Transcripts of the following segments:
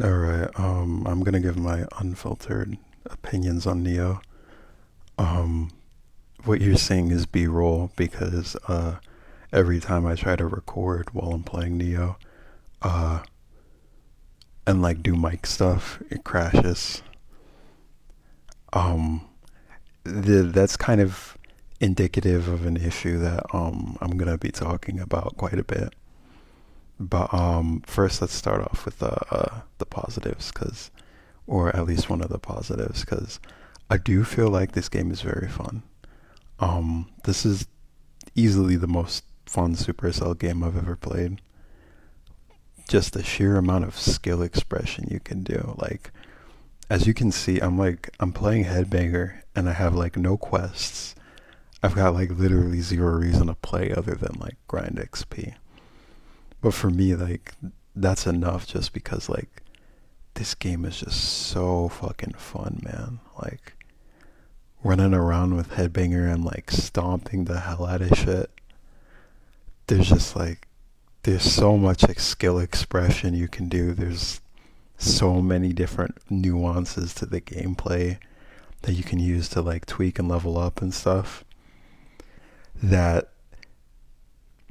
All right. I'm gonna give my unfiltered opinions on Neo. Um, what you're seeing is B-roll because every time I try to record while I'm playing Neo, uh, and like do mic stuff, it crashes. Um, that's kind of indicative of an issue that I'm gonna be talking about quite a bit. But first, let's start off with the positives, cause or at least one of the positives, because I do feel like this game is very fun. This is easily the most fun Supercell game I've ever played. Just the sheer amount of skill expression you can do. Like, as you can see, I'm playing Headbanger and I have like no quests. I've got like literally zero reason to play other than like grind XP. But for me, like that's enough just because like this game is just so fucking fun, man. Like running around with Headbanger and like stomping the hell out of shit. There's just like there's so much like skill expression you can do. There's so many different nuances to the gameplay that you can use to like tweak and level up and stuff that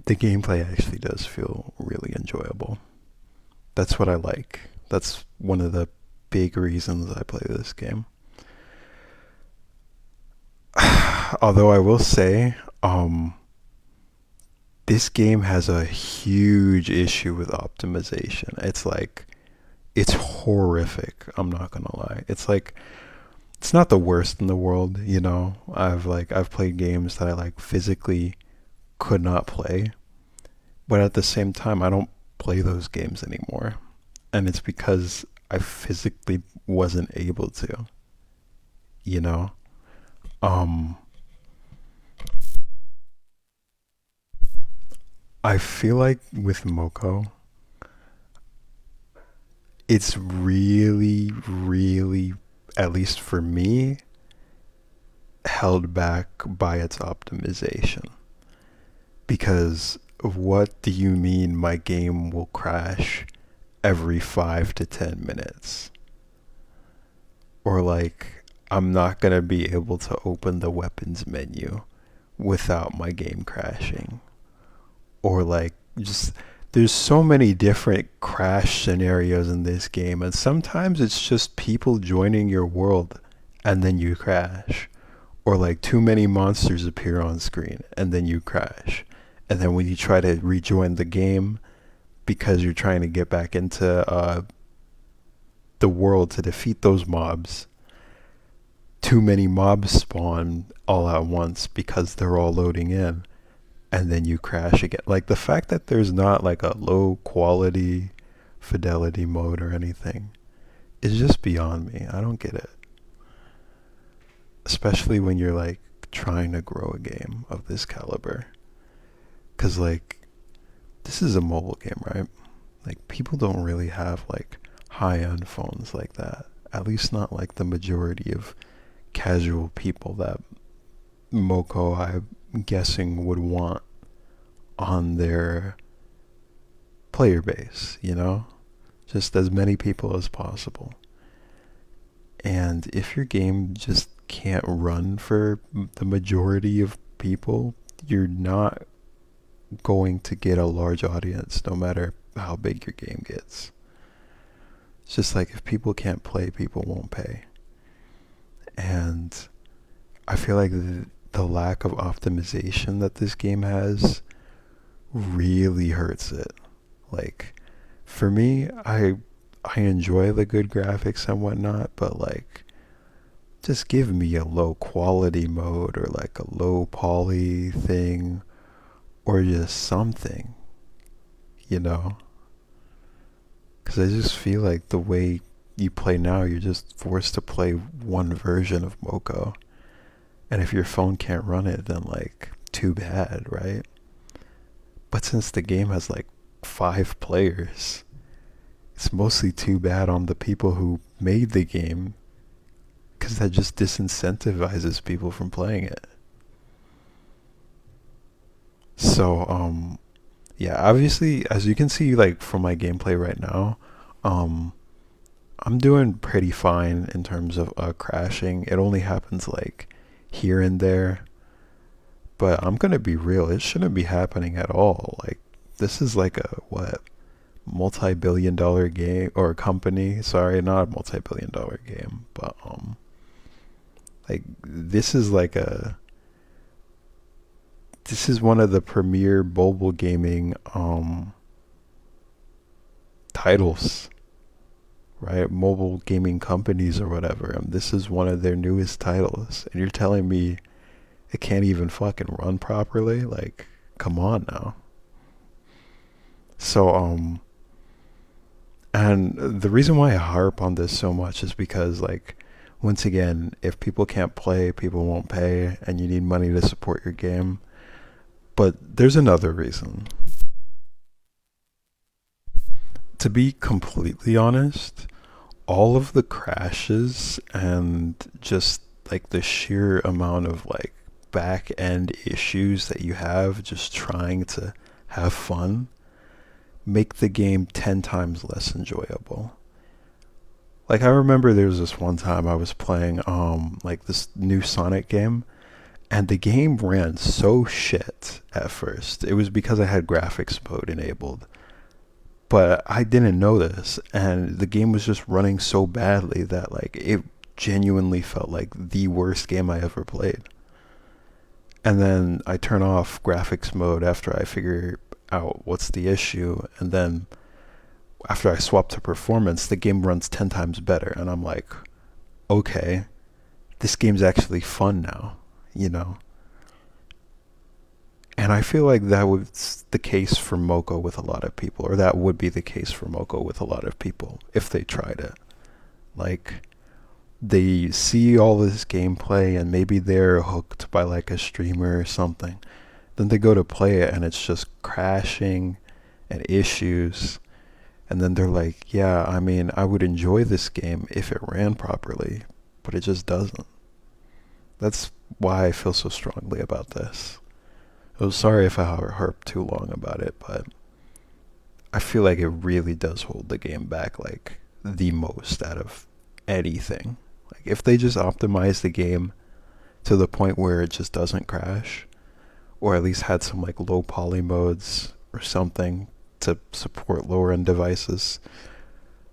the gameplay actually does feel really enjoyable. That's what I like. That's one of the big reasons I play this game. Although I will say, this game has a huge issue with optimization. It's horrific. I'm not gonna lie. It's like it's not the worst in the world, you know. I've played games that I like physically could not play, but at the same time I don't play those games anymore. And it's because I physically wasn't able to, you know. Um I feel like with Moko, it's really, at least for me, held back by its optimization. Because what do you mean my game will crash every 5 to 10 minutes? Or like, I'm not gonna be able to open the weapons menu without my game crashing. Or like, just there's so many different crash scenarios in this game, and sometimes it's just people joining your world and then you crash. Or like too many monsters appear on screen and then you crash. And then when you try to rejoin the game because you're trying to get back into the world to defeat those mobs, too many mobs spawn all at once because they're all loading in and then you crash again. Like the fact that there's not like a low quality fidelity mode or anything is just beyond me. I don't get it. Especially when you're like trying to grow a game of this caliber. Cause like this is a mobile game, right? Like people don't really have like high end phones like that. At least not like the majority of casual people that Moko, I'm guessing, would want on their player base, you know? Just as many people as possible. And if your game just can't run for the majority of people, you're not going to get a large audience no matter how big your game gets. It's just like if people can't play, people won't pay. And I feel like the lack of optimization that this game has really hurts it. Like for me, I enjoy the good graphics and whatnot, but like just give me a low quality mode or like a low poly thing or just something, you know? Because I just feel like the way you play now, you're just forced to play one version of Moko. And if your phone can't run it, then like, too bad, right? But since the game has like 5 players, it's mostly too bad on the people who made the game because that just disincentivizes people from playing it. So, yeah, obviously, as you can see, like from my gameplay right now, um, I'm doing pretty fine in terms of crashing. It only happens like here and there, but I'm gonna be real. It shouldn't be happening at all. Like this is like a what multi-billion-dollar game or company. Sorry, not a multi-billion-dollar game, but like this is one of the premier mobile gaming titles, right? Mobile gaming companies or whatever. And this is one of their newest titles, and you're telling me it can't even fucking run properly? Like, come on now. So and the reason why I harp on this so much is because like once again, if people can't play, people won't pay, and you need money to support your game. But there's another reason. To be completely honest, all of the crashes and just like the sheer amount of like back end issues that you have just trying to have fun make the game 10 times less enjoyable. Like I remember there was this one time I was playing like this new Sonic game, and the game ran so shit at first. It was because I had graphics mode enabled, but I didn't know this, and the game was just running so badly that like it genuinely felt like the worst game I ever played. And then I turn off graphics mode after I figure out what's the issue, and then after I swap to performance, the game runs 10 times better, and I'm like, okay, this game's actually fun now, you know? And I feel like that was the case for Moko with a lot of people, or that would be the case for Moko with a lot of people if they tried it. Like, they see all this gameplay and maybe they're hooked by like a streamer or something. Then they go to play it and it's just crashing and issues. And then they're like, yeah, I mean, I would enjoy this game if it ran properly, but it just doesn't. That's why I feel so strongly about this. I'm sorry if I harped too long about it, but I feel like it really does hold the game back like the most out of anything. Like if they just optimize the game to the point where it just doesn't crash, or at least had some like low poly modes or something to support lower end devices,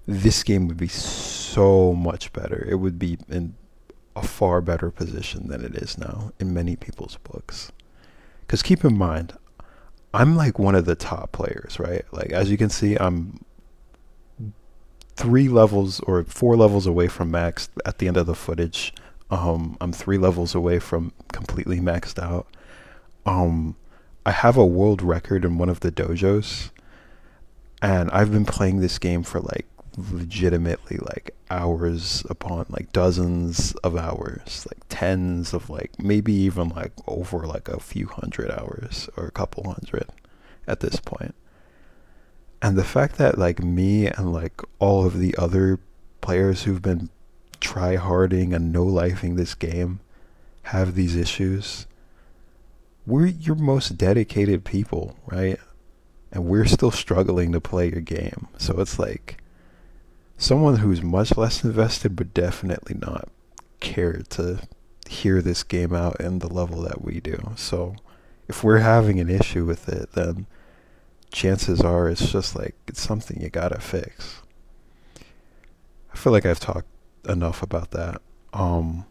this game would be so much better. It would be in a far better position than it is now in many people's books. Because keep in mind, I'm like one of the top players, right? Like as you can see, I'm 3 levels or 4 levels away from max at the end of the footage. I'm 3 levels away from completely maxed out. Um, I have a world record in one of the dojos, and I've been playing this game for like legitimately like hours upon like dozens of hours, like tens of like maybe even like over like a few hundred hours or a couple hundred at this point. And the fact that like me and like all of the other players who've been try harding and no lifing this game have these issues, we're your most dedicated people, right? And we're still struggling to play your game. So it's like someone who's much less invested but definitely not care to hear this game out in the level that we do. So if we're having an issue with it, then chances are it's just like it's something you gotta fix. I feel like I've talked enough about that. Um,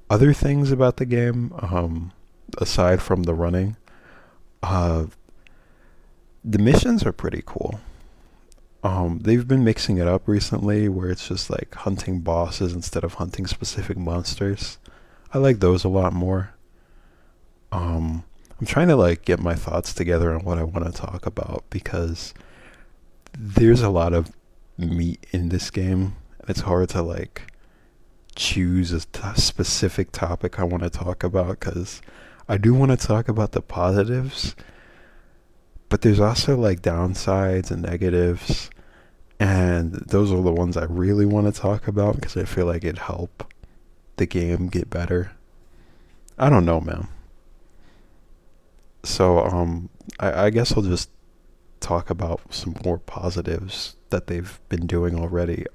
Other things about the game, aside from the running, uh, the missions are pretty cool. They've been mixing it up recently where it's just like hunting bosses instead of hunting specific monsters. I like those a lot more. Um, I'm trying to like get my thoughts together on what I want to talk about because there's a lot of meat in this game. It's hard to like choose a specific topic I want to talk about because I do want to talk about the positives, but there's also like downsides and negatives, and those are the ones I really want to talk about because I feel like it'd help the game get better. I don't know, man. So I guess I'll just talk about some more positives that they've been doing already.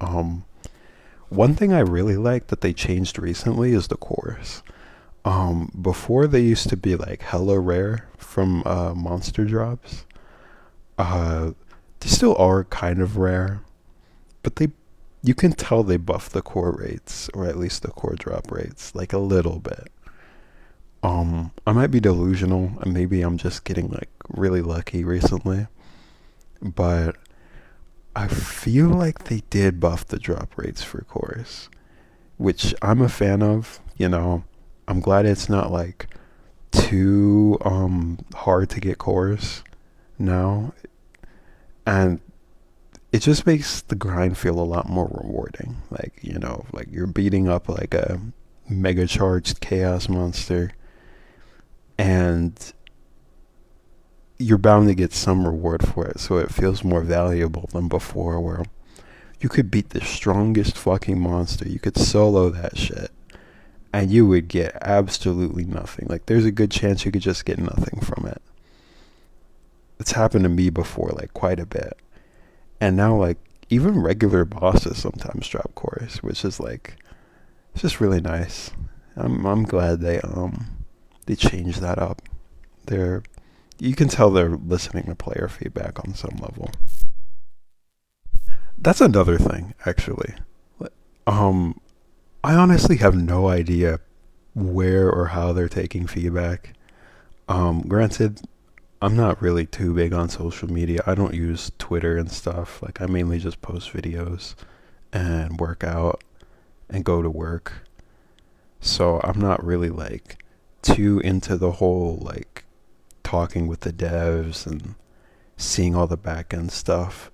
One thing I really like that they changed recently is the chorus. Before they used to be like hella rare from monster drops. Uh, they still are kind of rare, but you can tell they buffed the core rates, or at least the core drop rates, like a little bit. I might be delusional, and maybe I'm just getting like really lucky recently, but I feel like they did buff the drop rates for cores, which I'm a fan of. I'm glad it's not like too hard to get cores now, and it just makes the grind feel a lot more rewarding. Like, like you're beating up like a mega charged chaos monster, and you're bound to get some reward for it, so it feels more valuable than before, where you could beat the strongest fucking monster, you could solo that shit, and you would get absolutely nothing. Like, there's a good chance you could just get nothing from it. It's happened to me before, like, quite a bit. And now, like, even regular bosses sometimes drop cores, which is like, it's just really nice. I'm glad they changed that up. You can tell they're listening to player feedback on some level. That's another thing, actually. Um, I honestly have no idea where or how they're taking feedback. Granted, I'm not really too big on social media. I don't use Twitter and stuff. Like, I mainly just post videos and work out and go to work. So I'm not really like too into the whole like talking with the devs and seeing all the back end stuff.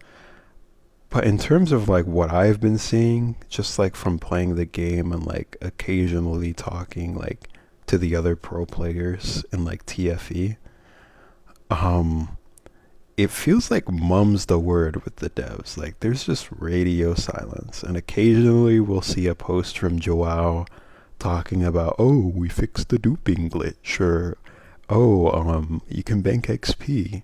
But in terms of like what I've been seeing, just like from playing the game and like occasionally talking like to the other pro players in like TFE, um, it feels like mum's the word with the devs. Like, there's just radio silence, and occasionally we'll see a post from Joao talking about, oh, we fixed the duping glitch, or oh, you can bank XP,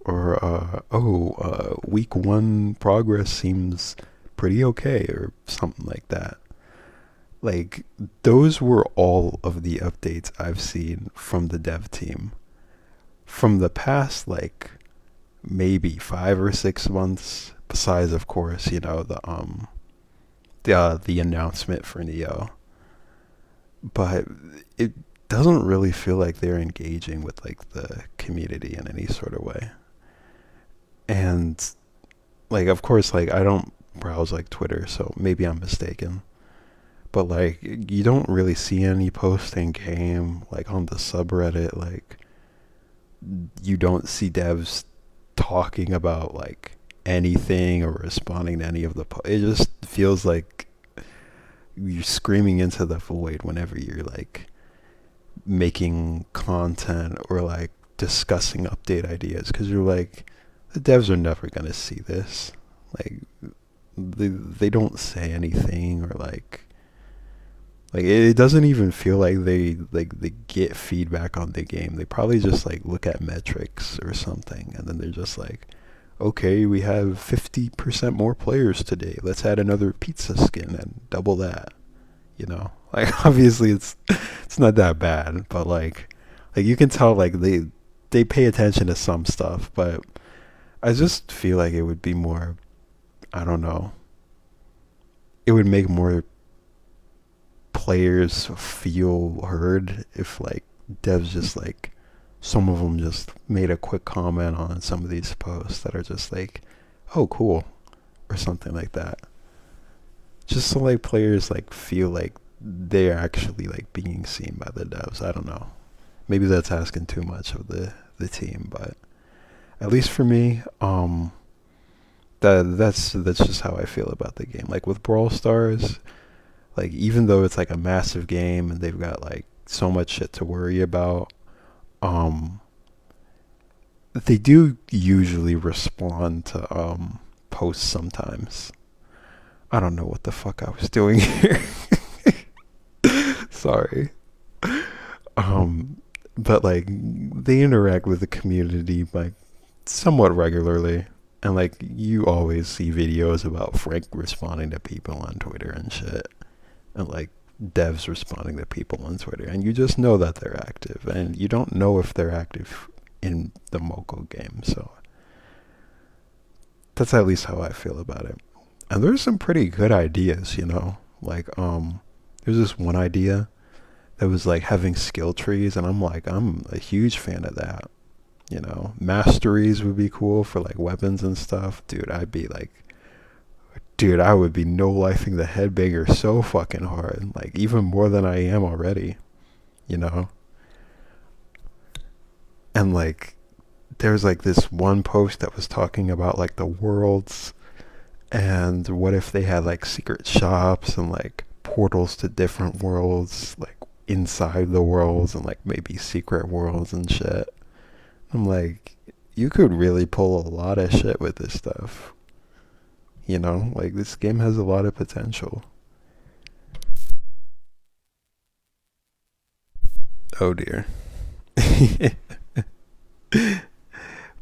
or week one progress seems pretty okay, or something like that. Like, those were all of the updates I've seen from the dev team from the past, like maybe 5 or 6 months. Besides, of course, the announcement for Neo, but it doesn't really feel like they're engaging with like the community in any sort of way. And like, of course, like I don't browse like Twitter, so maybe I'm mistaken. But like, you don't really see any posting game like on the subreddit. Like, you don't see devs talking about like anything or responding to any of the it just feels like you're screaming into the void whenever you're like making content or like discussing update ideas, because you're like, the devs are never going to see this. Like, they don't say anything, or like it doesn't even feel like they get feedback on the game. They probably just like look at metrics or something, and then they're just like, okay, we have 50% more players today. Let's add another pizza skin and double that. Like, obviously it's not that bad, but like you can tell like they pay attention to some stuff, but I just feel like it would be more, I don't know. It would make more players feel heard if like devs just like, some of them just made a quick comment on some of these posts that are just like, oh cool, or something like that, just so like players like feel like they're actually like being seen by the devs. I don't know, maybe that's asking too much of the team, but at least for me, that's just how I feel about the game. Like with Brawl Stars, like even though it's like a massive game and they've got like so much shit to worry about, um they do usually respond to posts sometimes. I don't know what the fuck I was doing here. Sorry. But like they interact with the community like somewhat regularly. And like you always see videos about Frank responding to people on Twitter and shit. And like devs responding to people on Twitter. And you just know that they're active. And you don't know if they're active in the Moko game. So that's at least how I feel about it. And there's some pretty good ideas, you know. Like there's this one idea that was like having skill trees, and I'm a huge fan of that. You know, masteries would be cool for like weapons and stuff. Dude, I would be no lifing the headbanger so fucking hard, like even more than I am already. You know, and like there's like this one post that was talking about like the worlds, and what if they had like secret shops and like portals to different worlds, like inside the worlds, and like maybe secret worlds and shit. I'm like, you could really pull a lot of shit with this stuff. You know, like this game has a lot of potential. Oh dear.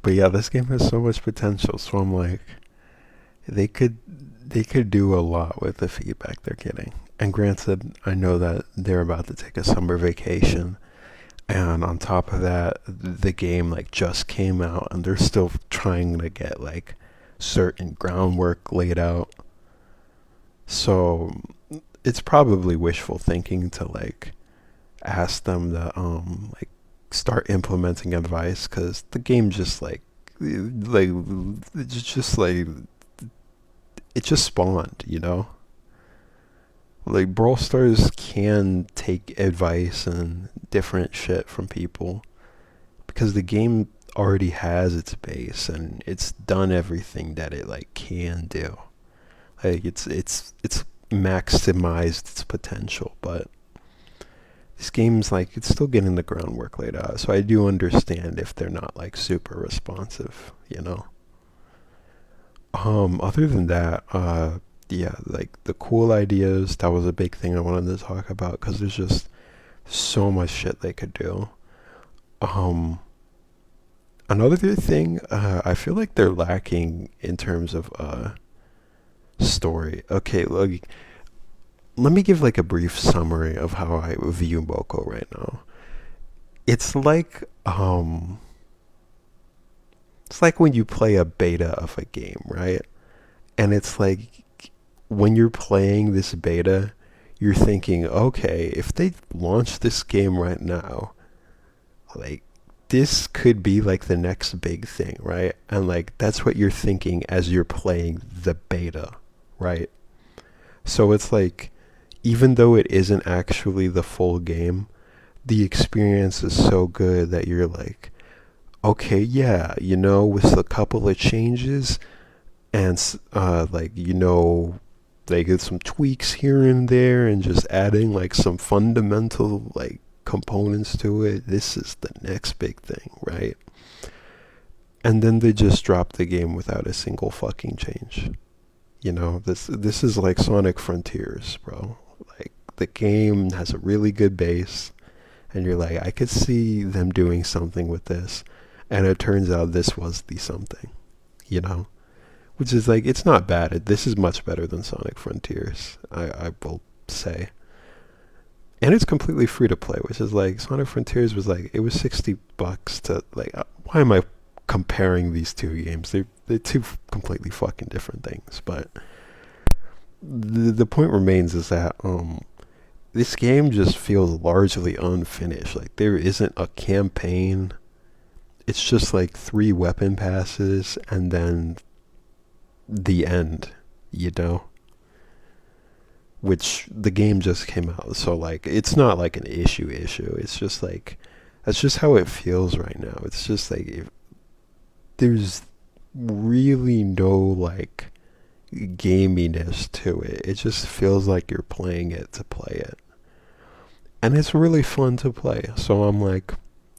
But yeah, this game has so much potential. So I'm like, they could they could do a lot with the feedback they're getting. And granted, I know that they're about to take a summer vacation, and on top of that, the game like just came out, and they're still trying to get like certain groundwork laid out. So it's probably wishful thinking to like ask them to like start implementing advice, because the game just like it's just like it just spawned, you know. Like Brawl Stars can take advice and different shit from people because the game already has its base and it's done everything that it like can do. Like it's maximized its potential, but this game's like it's still getting the groundwork laid out. So I do understand if they're not like super responsive, you know. Other than that, yeah, like the cool ideas, that was a big thing I wanted to talk about because there's just so much shit they could do. Um, Another thing, I feel like they're lacking in terms of story. Okay, look, let me give like a brief summary of how I view Boko right now. It's like it's like when you play a beta of a game, right? And it's like when you're playing this beta, you're thinking, okay, if they launch this game right now, like this could be like the next big thing, right? And like that's what you're thinking as you're playing the beta, right? So it's like even though it isn't actually the full game, the experience is so good that you're like, okay, yeah, you know, with a couple of changes and like you know they get some tweaks here and there and just adding like some fundamental like components to it, this is the next big thing, right? And then they just drop the game without a single fucking change. You know, this is like Sonic Frontiers, bro. Like the game has a really good base and you're like, I could see them doing something with this, and it turns out this was the something, you know, which is like it's not bad. This is much better than Sonic Frontiers, I will say, and it's completely free to play, which is like Sonic Frontiers was like it was $60 to like why am I comparing these two games? They're two completely fucking different things, but the point remains is that this game just feels largely unfinished. Like there isn't a campaign. It's just like 3 weapon passes and then the end, you know? Which the game just came out, so like it's not like an issue. It's just like that's just how it feels right now. It's just like there's really no like gaminess to it. It just feels like you're playing it to play it. And it's really fun to play. So I'm like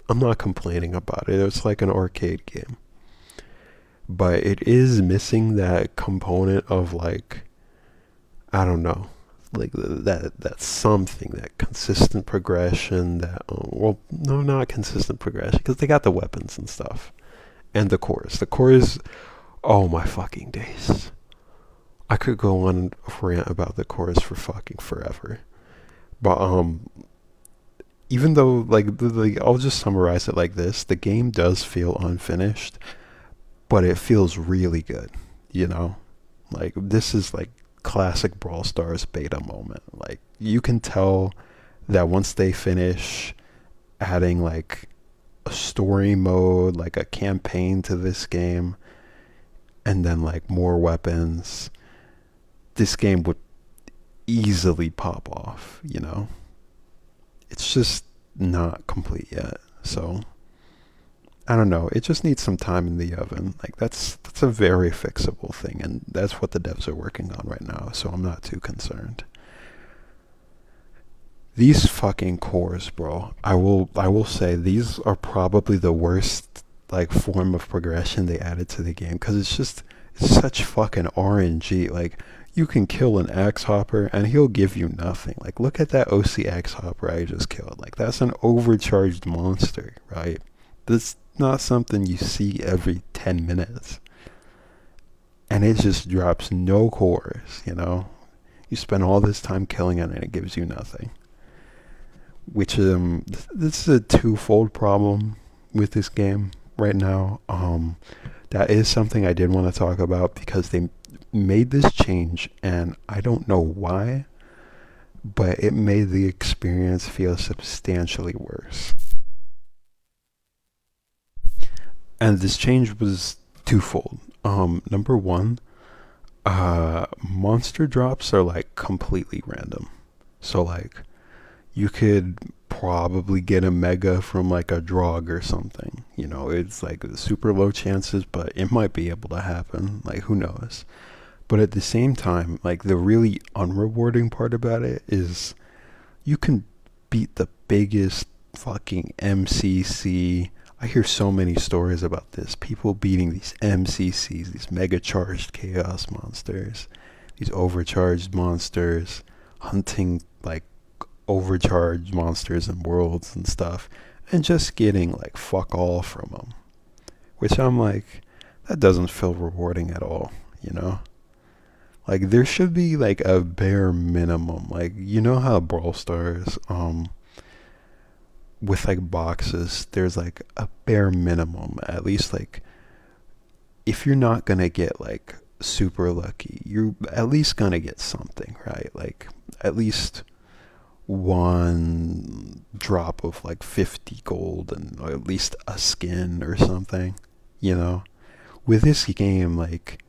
I'm not complaining about it. It's like an arcade game. But it is missing that component of like I don't know, like that something, that consistent progression, that well, no, not consistent progression because they got the weapons and stuff and the cores. The cores Oh my fucking days. I could go on a rant about the chorus for fucking forever. But even though I'll just summarize it like this: the game does feel unfinished, but it feels really good. You know, like this is like classic Brawl Stars beta moment. Like you can tell that once they finish adding like a story mode, like a campaign to this game, and then like more weapons, this game would easily pop off, you know? It's just not complete yet. So I don't know. It just needs some time in the oven. Like that's a very fixable thing, and that's what the devs are working on right now, so I'm not too concerned. These fucking cores, bro. I will say these are probably the worst like form of progression they added to the game because it's such fucking RNG. Like you can kill an axe hopper and he'll give you nothing. Like look at that OC axe hopper I just killed. Like that's an overcharged monster, right? That's not something you see every 10 minutes. And it just drops no cores, you know? You spend all this time killing it and it gives you nothing. Which this is a twofold problem with this game right now. That is something I did want to talk about because they made this change and I don't know why, but it made the experience feel substantially worse. And this change was twofold. Number one, monster drops are like completely random. So like you could probably get a mega from like a drog or something. You know, it's like super low chances, but it might be able to happen. Like who knows? But at the same time, like the really unrewarding part about it is you can beat the biggest fucking MCC. I hear so many stories about this. People beating these MCCs, these mega charged chaos monsters, these overcharged monsters, hunting like overcharged monsters and worlds and stuff, and just getting like fuck all from them. Which I'm like, that doesn't feel rewarding at all, you know? Like there should be like a bare minimum. Like you know how Brawl Stars, with like boxes, there's like a bare minimum. At least like if you're not gonna get like super lucky, you're at least gonna get something, right? Like at least one drop of like 50 gold and or at least a skin or something, you know? With this game, like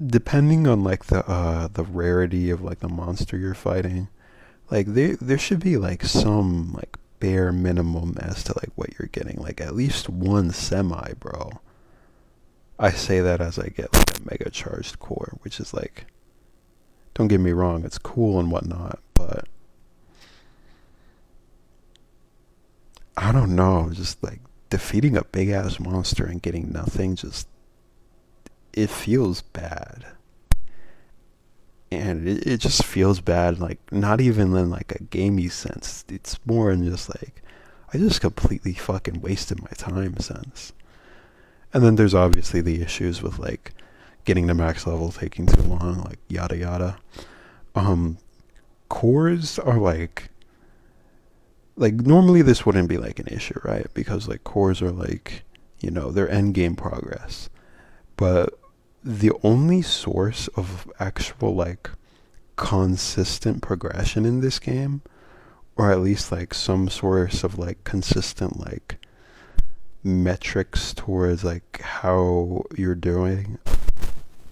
depending on like the rarity of like the monster you're fighting, like there should be like some like bare minimum as to like what you're getting. Like at least one semi, bro. I say that as I get like a mega charged core, which is like, don't get me wrong, it's cool and whatnot, but I don't know, just like defeating a big ass monster and getting nothing, just it feels bad. And it just feels bad, like not even in like a gamey sense. It's more in just like I just completely fucking wasted my time sense. And then there's obviously the issues with like getting to max level taking too long, like yada yada. Um, Cores are like normally this wouldn't be like an issue, right? Because like cores are like, you know, they're end game progress. But the only source of actual like consistent progression in this game, or at least like some source of like consistent like metrics towards like how you're doing,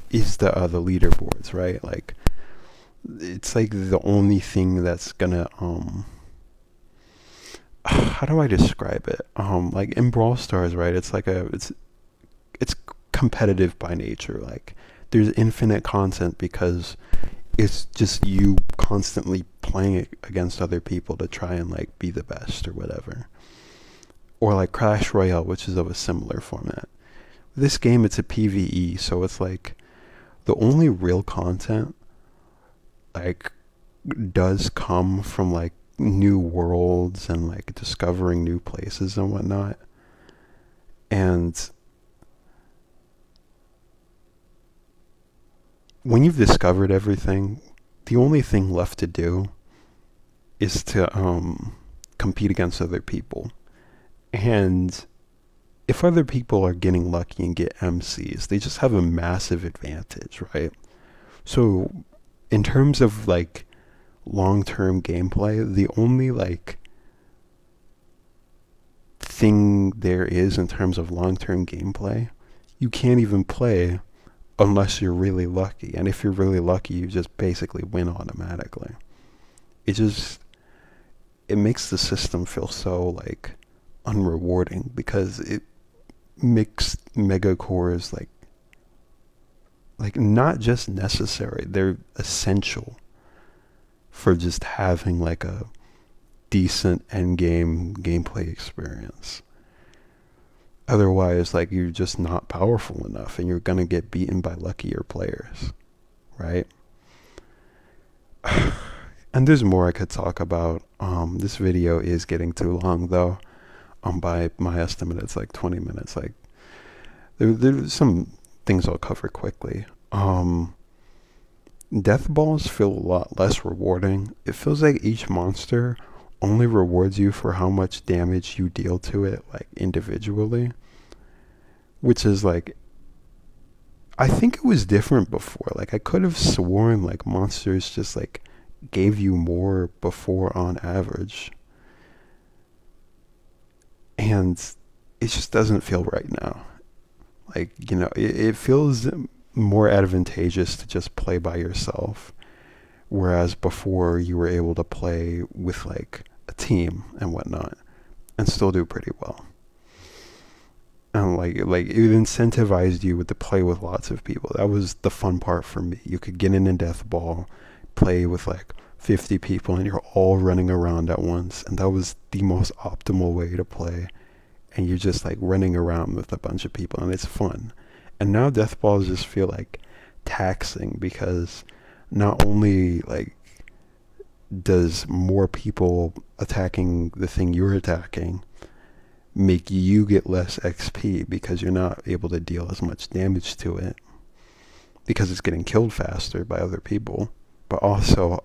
is the leaderboards, right? Like it's like the only thing that's gonna how do I describe it? Like in Brawl Stars, right? It's competitive by nature. Like there's infinite content because it's just you constantly playing it against other people to try and like be the best or whatever. Or like Clash Royale, which is of a similar format. This game, it's a PvE, so it's like the only real content like does come from like new worlds and like discovering new places and whatnot. And when you've discovered everything, the only thing left to do is to compete against other people. And if other people are getting lucky and get MCs, they just have a massive advantage, right? So in terms of like long-term gameplay, the only like thing there is in terms of long-term gameplay, you can't even play unless you're really lucky. And if you're really lucky, you just basically win automatically. It just it makes the system feel so like unrewarding because it makes mega cores like not just necessary, they're essential for just having like a decent end game gameplay experience. Otherwise, like you're just not powerful enough and you're gonna get beaten by luckier players, right? And there's more I could talk about. This video is getting too long though. By my estimate, it's like 20 minutes. Like there's some things I'll cover quickly. Death balls feel a lot less rewarding. It feels like each monster only rewards you for how much damage you deal to it, like individually. Which is like, I think it was different before. Like I could have sworn like monsters just like gave you more before on average. And it just doesn't feel right now. Like, you know, it feels more advantageous to just play by yourself. Whereas before you were able to play with like a team and whatnot and still do pretty well. And like it incentivized you to play with lots of people. That was the fun part for me. You could get in a death ball, play with like 50 people, and you're all running around at once. And that was the most optimal way to play. And you're just like running around with a bunch of people, and it's fun. And now death balls just feel like taxing because not only like does more people attacking the thing you're attacking make you get less XP because you're not able to deal as much damage to it because it's getting killed faster by other people, but also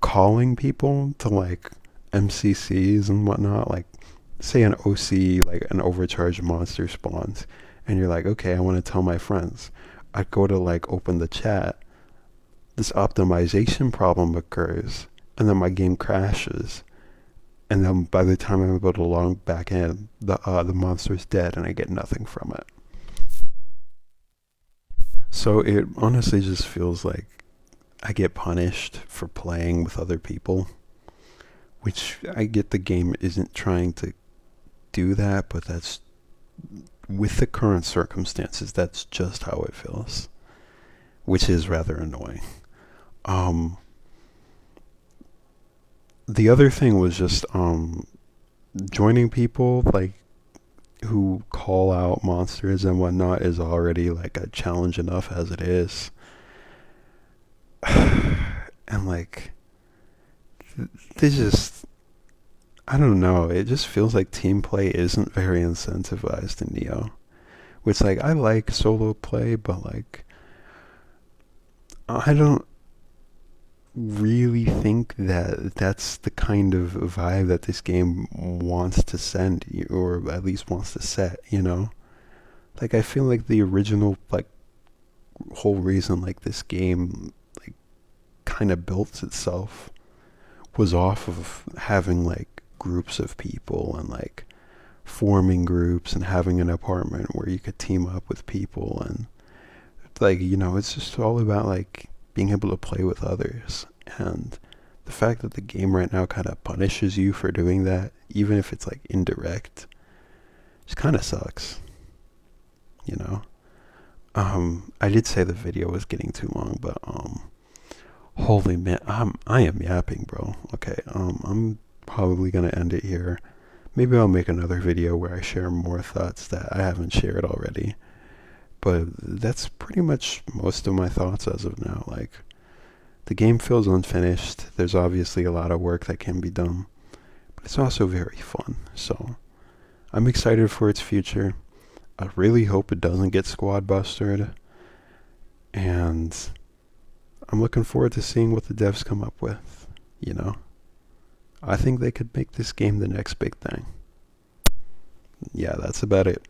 calling people to like MCCs and whatnot, like say an OC, like an overcharged monster spawns, and you're like, okay, I want to tell my friends. I go to like open the chat, this optimization problem occurs, and then my game crashes. And then by the time I'm able to log back in, the monster's dead, and I get nothing from it. So it honestly just feels like I get punished for playing with other people, which I get the game isn't trying to do that, but that's with the current circumstances, that's just how it feels, which is rather annoying. The other thing was just joining people like who call out monsters and whatnot is already like a challenge enough as it is. And like they just, I don't know, it just feels like team play isn't very incentivized in Neo. Which like I like solo play, but like I don't really think that that's the kind of vibe that this game wants to send you, or at least wants to set, you know? Like I feel like the original like whole reason like this game like kind of built itself was off of having like groups of people and like forming groups and having an apartment where you could team up with people, and like, you know, it's just all about like being able to play with others. And the fact that the game right now kind of punishes you for doing that, even if it's like indirect, just kind of sucks, you know? I did say the video was getting too long, but holy man, I am yapping, bro. Okay, I'm probably gonna end it here. Maybe I'll make another video where I share more thoughts that I haven't shared already. But that's pretty much most of my thoughts as of now. Like, the game feels unfinished. There's obviously a lot of work that can be done, but it's also very fun. So I'm excited for its future. I really hope it doesn't get squad busted. And I'm looking forward to seeing what the devs come up with, you know? I think they could make this game the next big thing. Yeah, that's about it.